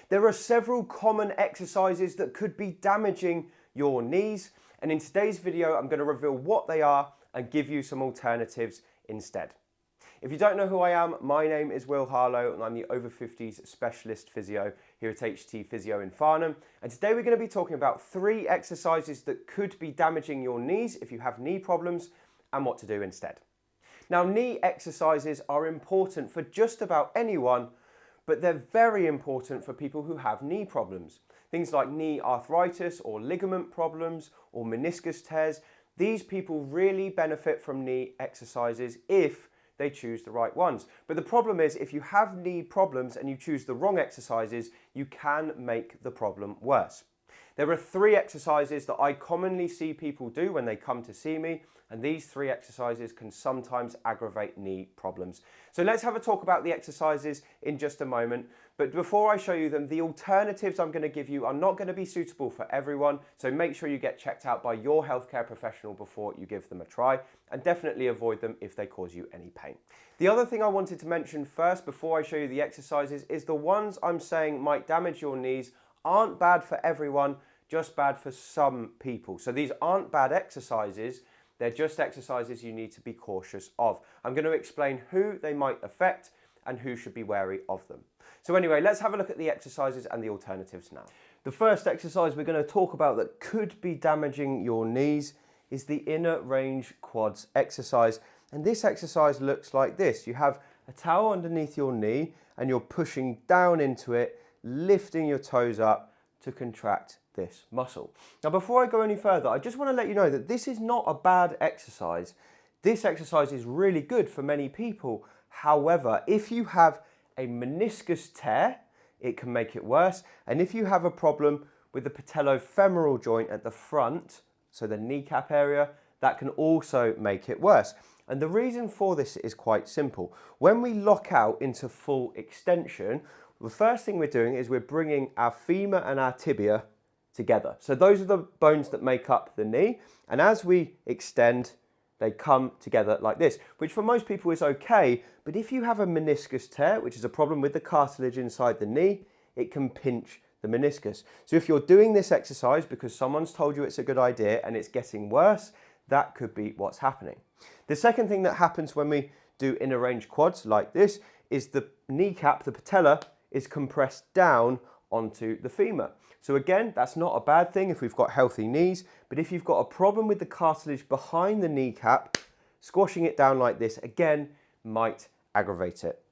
There are several common exercises that could be damaging your knees, and in today's video I'm going to reveal what they are and give you some alternatives instead. If you don't know who I am, my name is Harlow and I'm the Over-Fifties specialist physio here at HT Physio in Farnham. And today we're going to be talking about 3 exercises that could be damaging your knees if you have knee problems and what to do instead. Now, knee exercises are important for just about anyone, but they're very important for people who have knee problems. Things like knee arthritis or ligament problems or meniscus tears. These people really benefit from knee exercises if they choose the right ones. But the problem is, if you have knee problems and you choose the wrong exercises, you can make the problem worse. There are 3 exercises that I commonly see people do when they come to see me, and these 3 exercises can sometimes aggravate knee problems. So let's have a talk about the exercises in just a moment. But before I show you them, the alternatives I'm going to give you are not going to be suitable for everyone. So make sure you get checked out by your healthcare professional before you give them a try, and definitely avoid them if they cause you any pain. The other thing I wanted to mention first before I show you the exercises is the ones I'm saying might damage your knees aren't bad for everyone, just bad for some people. So these aren't bad exercises, they're just exercises you need to be cautious of. I'm going to explain who they might affect and who should be wary of them. So anyway, let's have a look at the exercises and the alternatives now. The first exercise we're going to talk about that could be damaging your knees is the inner range quads exercise. And this exercise looks like this. You have a towel underneath your knee and you're pushing down into it, lifting your toes up to contract this muscle. Now, before I go any further, I just want to let you know that this is not a bad exercise. This exercise is really good for many people. However, if you have a meniscus tear, it can make it worse. And if you have a problem with the patellofemoral joint at the front, so the kneecap area, that can also make it worse. And the reason for this is quite simple. When we lock out into full extension, the first thing we're doing is we're bringing our femur and our tibia together. So those are the bones that make up the knee. And as we extend, they come together like this, which for most people is okay. But if you have a meniscus tear, which is a problem with the cartilage inside the knee, it can pinch the meniscus. So if you're doing this exercise because someone's told you it's a good idea and it's getting worse, that could be what's happening. The second thing that happens when we do inner range quads like this is the kneecap, the patella, is compressed down onto the femur. So again, that's not a bad thing if we've got healthy knees, but if you've got a problem with the cartilage behind the kneecap, squashing it down like this, again, might aggravate it.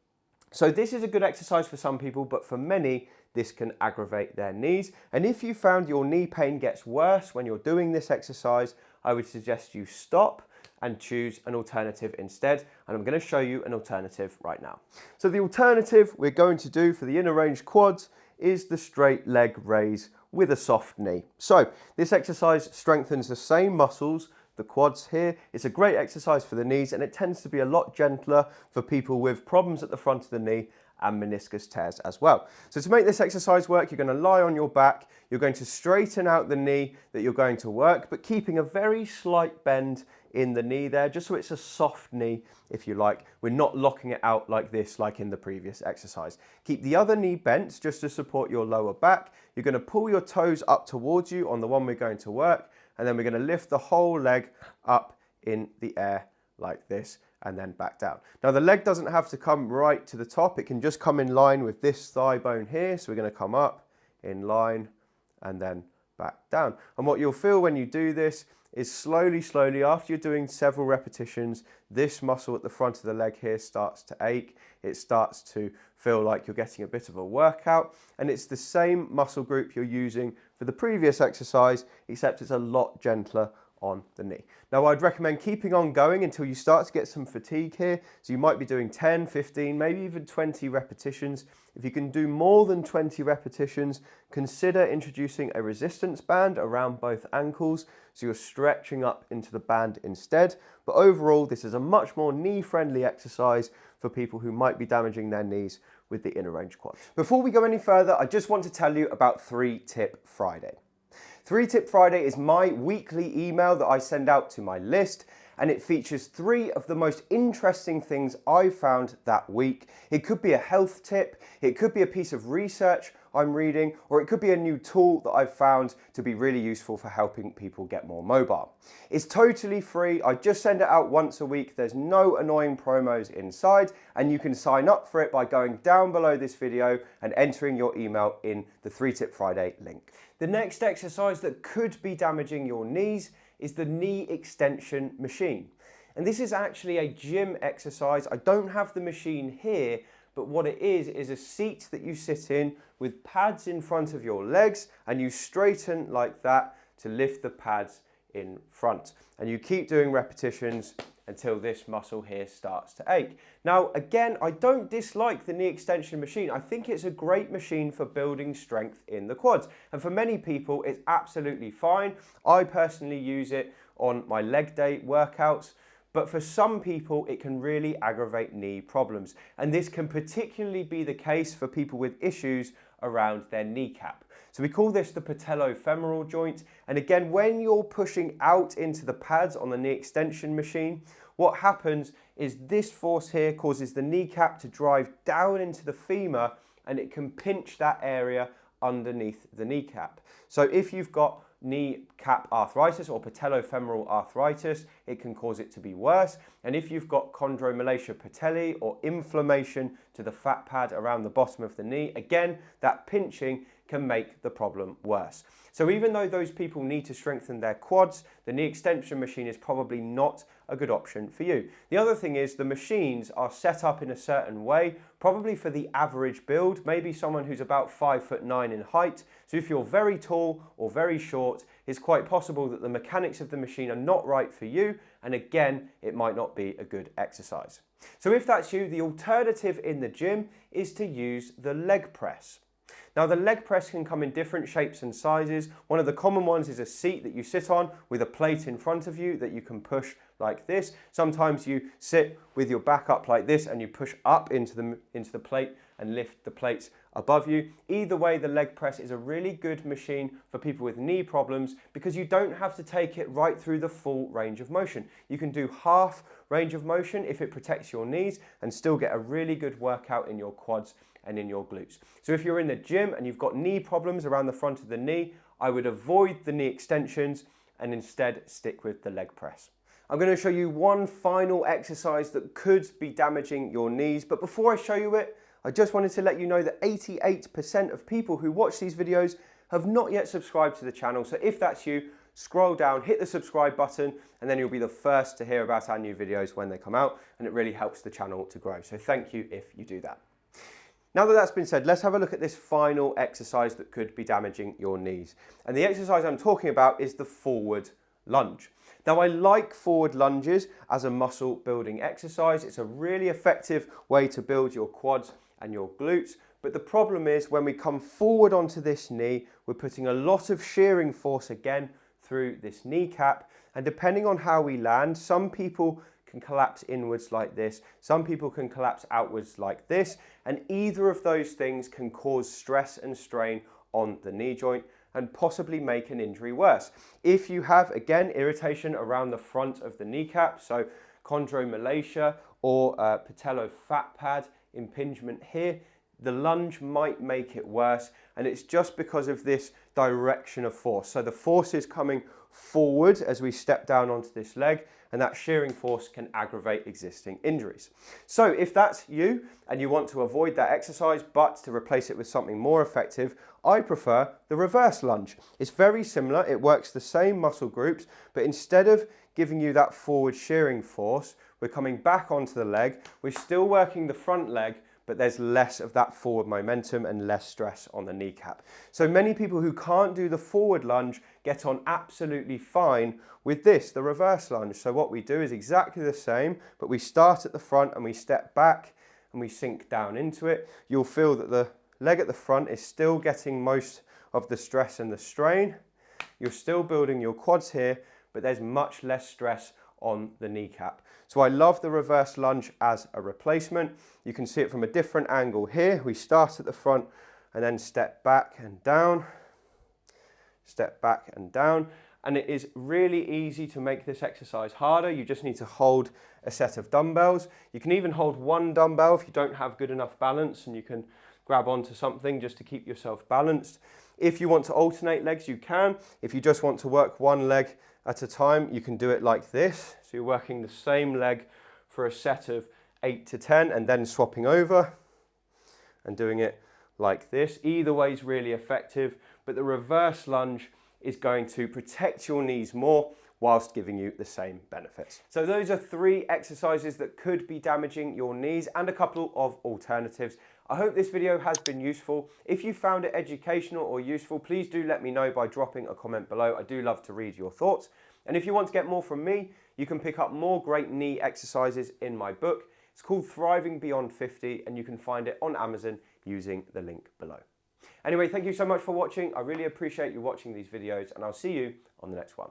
So this is a good exercise for some people, but for many, this can aggravate their knees. And if you found your knee pain gets worse when you're doing this exercise, I would suggest you stop and choose an alternative instead. And I'm going to show you an alternative right now. So the alternative we're going to do for the inner range quads is the straight leg raise with a soft knee. So this exercise strengthens the same muscles, the quads here. It's a great exercise for the knees, and it tends to be a lot gentler for people with problems at the front of the knee and meniscus tears as well. So to make this exercise work, you're going to lie on your back. You're going to straighten out the knee that you're going to work, but keeping a very slight bend in the knee there, just so it's a soft knee, if you like. We're not locking it out like this, like in the previous exercise. Keep the other knee bent just to support your lower back. You're going to pull your toes up towards you on the one we're going to work, and then we're going to lift the whole leg up in the air like this, and then back down. Now the leg doesn't have to come right to the top. It can just come in line with this thigh bone here. So we're going to come up in line and then back down. And what you'll feel when you do this is slowly, after you're doing several repetitions, this muscle at the front of the leg here starts to ache. It starts to feel like you're getting a bit of a workout. And it's the same muscle group you're using for the previous exercise, except it's a lot gentler on the knee. Now I'd recommend keeping on going until you start to get some fatigue here. So you might be doing 10, 15, maybe even 20 repetitions. If you can do more than 20 repetitions, consider introducing a resistance band around both ankles so you're stretching up into the band instead. But overall, this is a much more knee-friendly exercise for people who might be damaging their knees with the inner range quads. Before we go any further, I just want to tell you about 3 Tip Friday. 3 Tip Friday is my weekly email that I send out to my list, and it features 3 of the most interesting things I've found that week. It could be a health tip, it could be a piece of research I'm reading, or it could be a new tool that I've found to be really useful for helping people get more mobile. It's totally free. I just send it out once a week. There's no annoying promos inside, and you can sign up for it by going down below this video and entering your email in the 3 Tip Friday link. The next exercise that could be damaging your knees is the knee extension machine. And this is actually a gym exercise. I don't have the machine here, but what it is a seat that you sit in with pads in front of your legs, and you straighten like that to lift the pads in front. And you keep doing repetitions until this muscle here starts to ache. Now, again, I don't dislike the knee extension machine. I think it's a great machine for building strength in the quads. And for many people, it's absolutely fine. I personally use it on my leg day workouts. But for some people, it can really aggravate knee problems. And this can particularly be the case for people with issues around their kneecap. So we call this the patellofemoral joint. And again, when you're pushing out into the pads on the knee extension machine, what happens is this force here causes the kneecap to drive down into the femur, and it can pinch that area underneath the kneecap. So if you've got kneecap arthritis or patellofemoral arthritis, it can cause it to be worse. And if you've got chondromalacia patelli or inflammation to the fat pad around the bottom of the knee, again, that pinching can make the problem worse. So even though those people need to strengthen their quads, the knee extension machine is probably not a good option for you. The other thing is the machines are set up in a certain way, probably for the average build, maybe someone who's about 5'9" in height. So if you're very tall or very short, it's quite possible that the mechanics of the machine are not right for you, and again, it might not be a good exercise. So if that's you, the alternative in the gym is to use the leg press. Now, the leg press can come in different shapes and sizes. One of the common ones is a seat that you sit on with a plate in front of you that you can push like this. Sometimes you sit with your back up like this and you push up into the plate and lift the plates above you. Either way, the leg press is a really good machine for people with knee problems because you don't have to take it right through the full range of motion. You can do half range of motion if it protects your knees and still get a really good workout in your quads and in your glutes. So if you're in the gym and you've got knee problems around the front of the knee, I would avoid the knee extensions and instead stick with the leg press. I'm going to show you one final exercise that could be damaging your knees, but before I show you it, I just wanted to let you know that 88% of people who watch these videos have not yet subscribed to the channel. So if that's you, scroll down, hit the subscribe button, and then you'll be the first to hear about our new videos when they come out, and it really helps the channel to grow. So thank you if you do that. Now that that's been said, let's have a look at this final exercise that could be damaging your knees. And the exercise I'm talking about is the forward lunge. Now, I like forward lunges as a muscle building exercise. It's a really effective way to build your quads and your glutes. But the problem is when we come forward onto this knee, we're putting a lot of shearing force again through this kneecap. And depending on how we land, some people can collapse inwards like this. Some people can collapse outwards like this. And either of those things can cause stress and strain on the knee joint and possibly make an injury worse. If you have, again, irritation around the front of the kneecap, so chondromalacia or patellofat pad impingement here, the lunge might make it worse, and it's just because of this direction of force. So the force is coming forward as we step down onto this leg, and that shearing force can aggravate existing injuries. So if that's you and you want to avoid that exercise but to replace it with something more effective, I prefer the reverse lunge. It's very similar, it works the same muscle groups, but instead of giving you that forward shearing force, we're coming back onto the leg, we're still working the front leg, but there's less of that forward momentum and less stress on the kneecap. So many people who can't do the forward lunge get on absolutely fine with this, the reverse lunge. So what we do is exactly the same, but we start at the front and we step back and we sink down into it. You'll feel that the leg at the front is still getting most of the stress and the strain. You're still building your quads here, but there's much less stress on the kneecap. So I love the reverse lunge as a replacement. You can see it from a different angle here. We start at the front and then step back and down, step back and down. And it is really easy to make this exercise harder. You just need to hold a set of dumbbells. You can even hold one dumbbell if you don't have good enough balance, and you can grab onto something just to keep yourself balanced. If you want to alternate legs, you can. If you just want to work one leg at a time, you can do it like this. So you're working the same leg for a set of 8 to 10 and then swapping over and doing it like this. Either way is really effective, but the reverse lunge is going to protect your knees more whilst giving you the same benefits. So those are 3 exercises that could be damaging your knees and a couple of alternatives. I hope this video has been useful. If you found it educational or useful, please do let me know by dropping a comment below. I do love to read your thoughts. And if you want to get more from me, you can pick up more great knee exercises in my book. It's called Thriving Beyond 50, and you can find it on Amazon using the link below. Anyway, thank you so much for watching. I really appreciate you watching these videos, and I'll see you on the next one.